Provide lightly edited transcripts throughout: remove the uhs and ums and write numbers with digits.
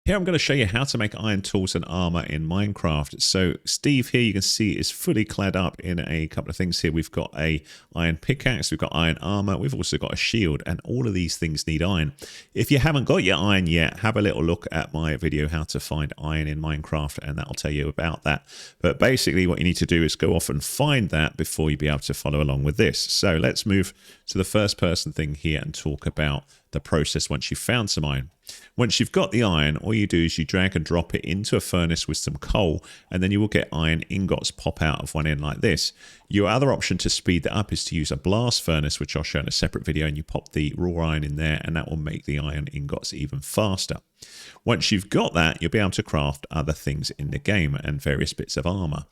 Here I'm going to show you how to make iron tools and armor in Minecraft. So Steve here, you can see, is fully clad up in a couple of things here. We've got a iron pickaxe, we've got iron armor, we've also got a shield, and all of these things need iron. If you haven't got your iron yet, have a little look at my video how to find iron in Minecraft, and that'll tell you about that. But basically what you need to do is go off and find that before you be able to follow along with this. So let's move to the first person thing here and talk about the process once you've found some iron. Once you've got the iron, all you do is you drag and drop it into a furnace with some coal, and then you will get iron ingots pop out of one end like this. Your other option to speed that up is to use a blast furnace, which I'll show in a separate video, and you pop the raw iron in there, and that will make the iron ingots even faster. Once you've got that, you'll be able to craft other things in the game and various bits of armor.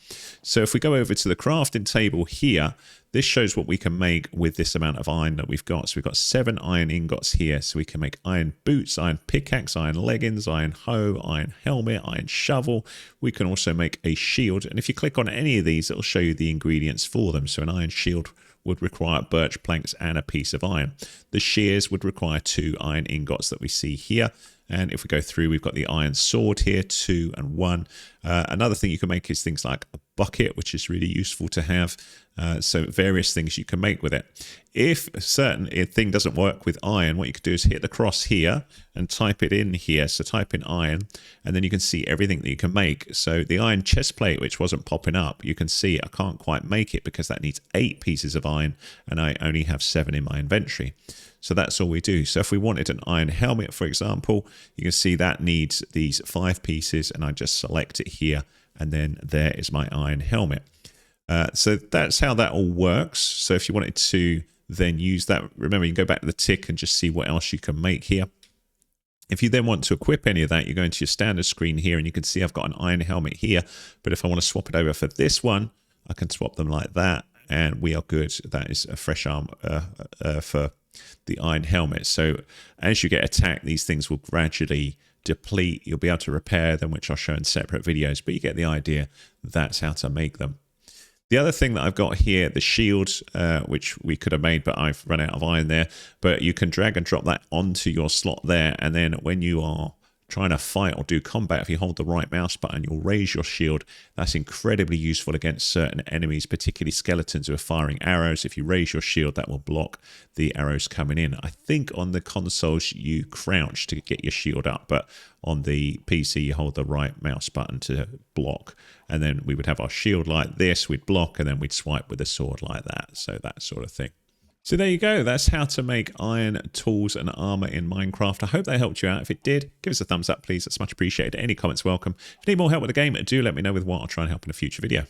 So if we go over to the crafting table here, this shows what we can make with this amount of iron that we've got. So we've got 7 iron ingots here. So we can make iron boots, iron pickaxe, iron leggings, iron hoe, iron helmet, iron shovel. We can also make a shield. And if you click on any of these, it'll show you the ingredients for them. So an iron shield would require birch planks and a piece of iron. The shears would require 2 iron ingots that we see here. And if we go through, we've got the iron sword here, 2 and 1. Another thing you can make is things like a bucket, which is really useful to have. So various things you can make with it. If a certain thing doesn't work with iron, what you could do is hit the cross here and type it in here. So type in iron, and then you can see everything that you can make. So the iron chest plate, which wasn't popping up, you can see I can't quite make it because that needs 8 pieces of iron, and I only have 7 in my inventory. So that's all we do. So if we wanted an iron helmet, for example, you can see that needs these 5 pieces, and I just select it here, and then there is my iron helmet. So that's how that all works. So if you wanted to then use that, remember you can go back to the tick and just see what else you can make here. If you then want to equip any of that, you go into your standard screen here, and you can see I've got an iron helmet here. But if I want to swap it over for this one, I can swap them like that, and we are good. That is a fresh arm for the iron helmet. So as you get attacked, these things will gradually deplete. You'll be able to repair them, which I'll show in separate videos, but you get the idea. That's how to make them. The other thing that I've got here, the shield, which we could have made, but I've run out of iron there. But you can drag and drop that onto your slot there, and then when you are trying to fight or do combat, if you hold the right mouse button, you'll raise your shield. That's incredibly useful against certain enemies, particularly skeletons who are firing arrows. If you raise your shield, that will block the arrows coming in. I think on the consoles you crouch to get your shield up, but on the PC you hold the right mouse button to block, and then we would have our shield like this, we'd block, and then we'd swipe with a sword like that. So that sort of thing. So there you go. That's how to make iron tools and armor in Minecraft. I hope that helped you out. If it did, give us a thumbs up, please. That's much appreciated. Any comments welcome. If you need more help with the game, do let me know with what. I'll try and help in a future video.